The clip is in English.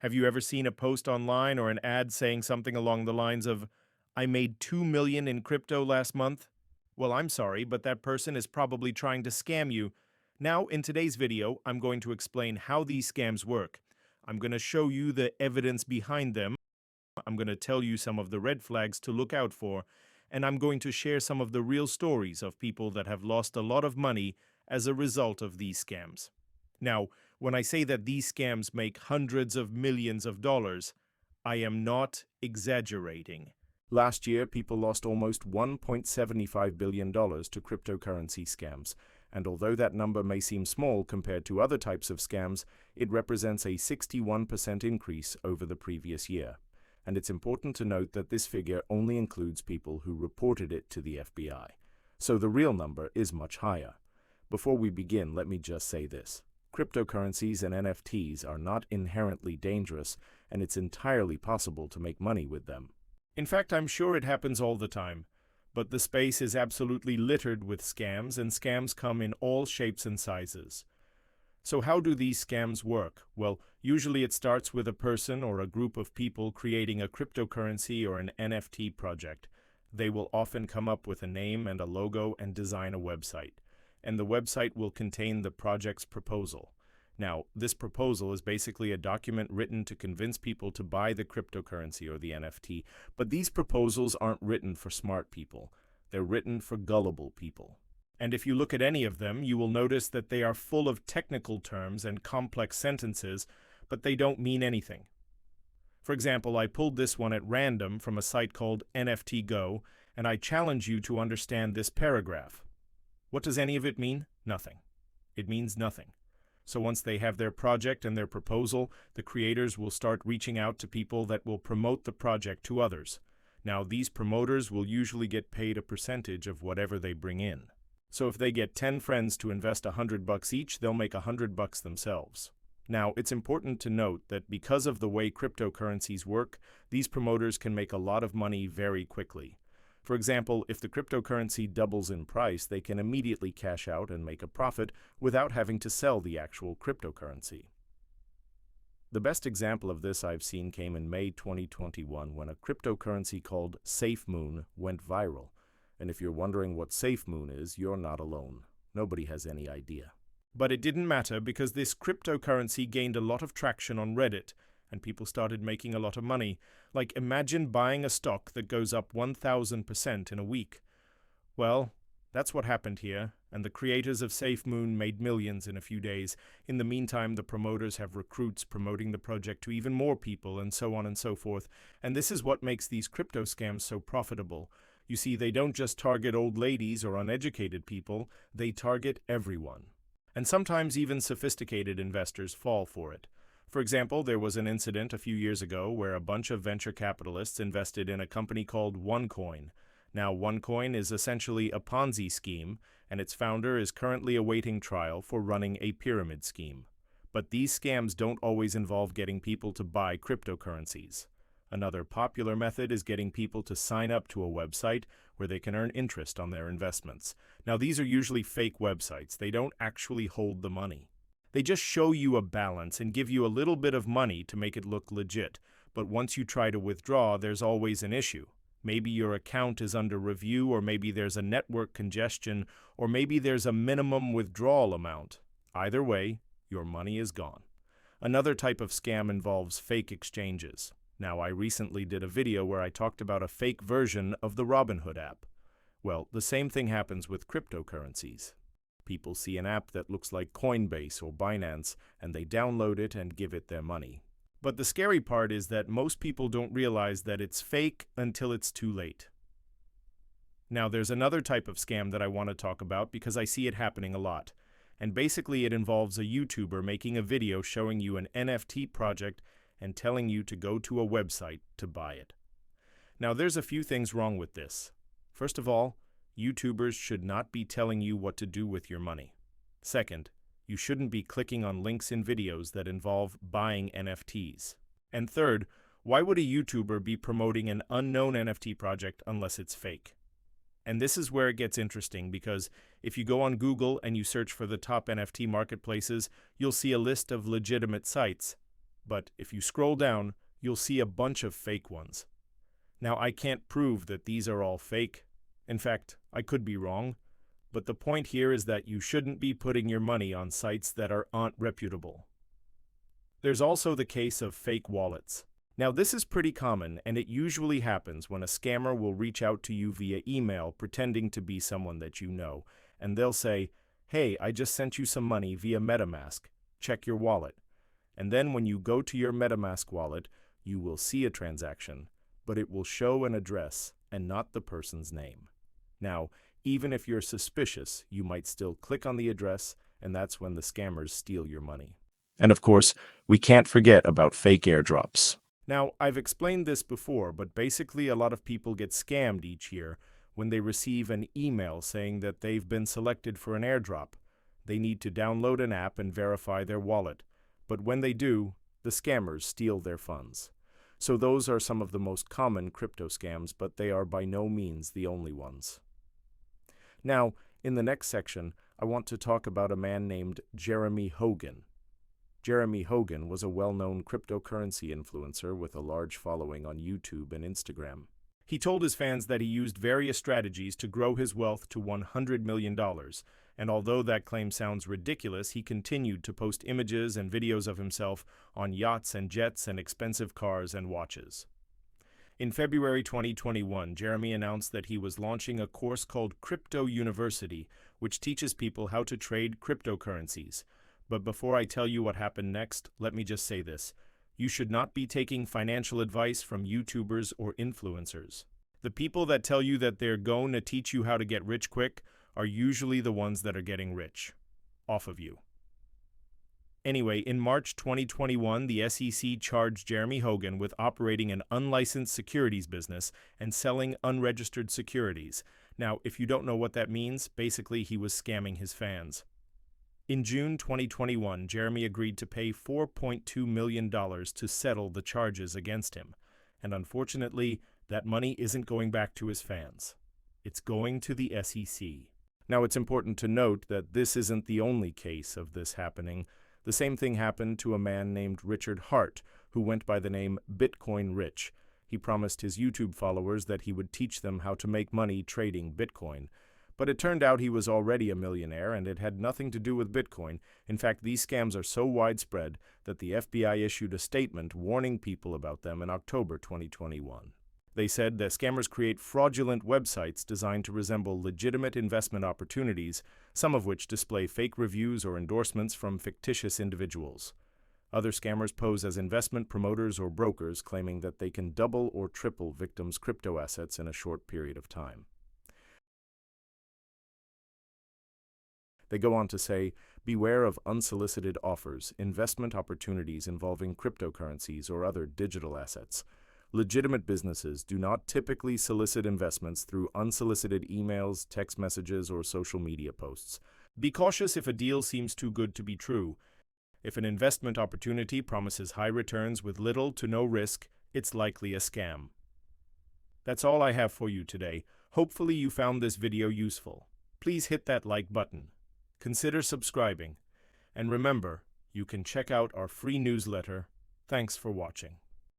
Have you ever seen a post online or an ad saying something along the lines of, I made 2 million in crypto last month? Well, I'm sorry, but that person is probably trying to scam you. Now, in today's video, I'm going to explain how these scams work. I'm going to show you the evidence behind them. I'm going to tell you some of the red flags to look out for, and I'm going to share some of the real stories of people that have lost a lot of money as a result of these scams. Now, when I say that these scams make hundreds of millions of dollars, I am not exaggerating. Last year, people lost almost $1.75 billion to cryptocurrency scams, and although that number may seem small compared to other types of scams, it represents a 61% increase over the previous year. And it's important to note that this figure only includes people who reported it to the FBI. So the real number is much higher. Before we begin, let me just say this. Cryptocurrencies and NFTs are not inherently dangerous, and it's entirely possible to make money with them. In fact, I'm sure it happens all the time. But the space is absolutely littered with scams, and scams come in all shapes and sizes. So how do these scams work? Well, usually it starts with a person or a group of people creating a cryptocurrency or an NFT project. They will often come up with a name and a logo and design a website. And the website will contain the project's proposal. Now, this proposal is basically a document written to convince people to buy the cryptocurrency or the NFT, but these proposals aren't written for smart people. They're written for gullible people. And if you look at any of them, you will notice that they are full of technical terms and complex sentences, but they don't mean anything. For example, I pulled this one at random from a site called NFT Go, and I challenge you to understand this paragraph. What does any of it mean? Nothing. It means nothing. So once they have their project and their proposal, the creators will start reaching out to people that will promote the project to others. Now, these promoters will usually get paid a percentage of whatever they bring in. So if they get 10 friends to invest $100 each, they'll make $100 themselves. Now, it's important to note that because of the way cryptocurrencies work, these promoters can make a lot of money very quickly. For example, if the cryptocurrency doubles in price, they can immediately cash out and make a profit without having to sell the actual cryptocurrency. The best example of this I've seen came in May 2021 when a cryptocurrency called SafeMoon went viral. And if you're wondering what SafeMoon is, you're not alone. Nobody has any idea. But it didn't matter because this cryptocurrency gained a lot of traction on Reddit, and people started making a lot of money. Like, imagine buying a stock that goes up 1,000% in a week. Well, that's what happened here, and the creators of SafeMoon made millions in a few days. In the meantime, the promoters have recruits promoting the project to even more people, and so on and so forth. And this is what makes these crypto scams so profitable. You see, they don't just target old ladies or uneducated people, they target everyone. And sometimes even sophisticated investors fall for it. For example, there was an incident a few years ago where a bunch of venture capitalists invested in a company called OneCoin. Now, OneCoin is essentially a Ponzi scheme, and its founder is currently awaiting trial for running a pyramid scheme. But these scams don't always involve getting people to buy cryptocurrencies. Another popular method is getting people to sign up to a website where they can earn interest on their investments. Now, these are usually fake websites. They don't actually hold the money. They just show you a balance and give you a little bit of money to make it look legit. But once you try to withdraw, there's always an issue. Maybe your account is under review, or maybe there's a network congestion, or maybe there's a minimum withdrawal amount. Either way, your money is gone. Another type of scam involves fake exchanges. Now, I recently did a video where I talked about a fake version of the Robinhood app. Well, the same thing happens with cryptocurrencies. People see an app that looks like Coinbase or Binance, and they download it and give it their money. But the scary part is that most people don't realize that it's fake until it's too late. Now, there's another type of scam that I want to talk about because I see it happening a lot. And basically it involves a YouTuber making a video showing you an NFT project and telling you to go to a website to buy it. Now, there's a few things wrong with this. First of all, YouTubers should not be telling you what to do with your money. Second, you shouldn't be clicking on links in videos that involve buying NFTs. And third, why would a YouTuber be promoting an unknown NFT project unless it's fake? And this is where it gets interesting because if you go on Google and you search for the top NFT marketplaces, you'll see a list of legitimate sites. But if you scroll down, you'll see a bunch of fake ones. Now, I can't prove that these are all fake. In fact, I could be wrong. But the point here is that you shouldn't be putting your money on sites that aren't reputable. There's also the case of fake wallets. Now, this is pretty common, and it usually happens when a scammer will reach out to you via email pretending to be someone that you know, and they'll say, "Hey, I just sent you some money via MetaMask. Check your wallet." And then when you go to your MetaMask wallet, you will see a transaction, but it will show an address and not the person's name. Now, even if you're suspicious, you might still click on the address, and that's when the scammers steal your money. And of course, we can't forget about fake airdrops. Now, I've explained this before, but basically a lot of people get scammed each year when they receive an email saying that they've been selected for an airdrop. They need to download an app and verify their wallet. But when they do, the scammers steal their funds. So those are some of the most common crypto scams, but they are by no means the only ones. Now, in the next section, I want to talk about a man named Jeremy Hogan. Jeremy Hogan was a well-known cryptocurrency influencer with a large following on YouTube and Instagram. He told his fans that he used various strategies to grow his wealth to $100 million, and although that claim sounds ridiculous, he continued to post images and videos of himself on yachts and jets and expensive cars and watches. In February 2021, Jeremy announced that he was launching a course called Crypto University, which teaches people how to trade cryptocurrencies. But before I tell you what happened next, let me just say this. You should not be taking financial advice from YouTubers or influencers. The people that tell you that they're going to teach you how to get rich quick are usually the ones that are getting rich off of you. Anyway, in March 2021, the SEC charged Jeremy Hogan with operating an unlicensed securities business and selling unregistered securities. Now, if you don't know what that means, basically he was scamming his fans. In June 2021, Jeremy agreed to pay $4.2 million to settle the charges against him. And unfortunately, that money isn't going back to his fans. It's going to the SEC. Now, it's important to note that this isn't the only case of this happening. The same thing happened to a man named Richard Hart, who went by the name Bitcoin Rich. He promised his YouTube followers that he would teach them how to make money trading Bitcoin. But it turned out he was already a millionaire, and it had nothing to do with Bitcoin. In fact, these scams are so widespread that the FBI issued a statement warning people about them in October 2021. They said that scammers create fraudulent websites designed to resemble legitimate investment opportunities, some of which display fake reviews or endorsements from fictitious individuals. Other scammers pose as investment promoters or brokers, claiming that they can double or triple victims' crypto assets in a short period of time. They go on to say, beware of unsolicited offers, investment opportunities involving cryptocurrencies or other digital assets. Legitimate businesses do not typically solicit investments through unsolicited emails, text messages, or social media posts. Be cautious if a deal seems too good to be true. If an investment opportunity promises high returns with little to no risk, it's likely a scam. That's all I have for you today. Hopefully you found this video useful. Please hit that like button. Consider subscribing. And remember, you can check out our free newsletter. Thanks for watching.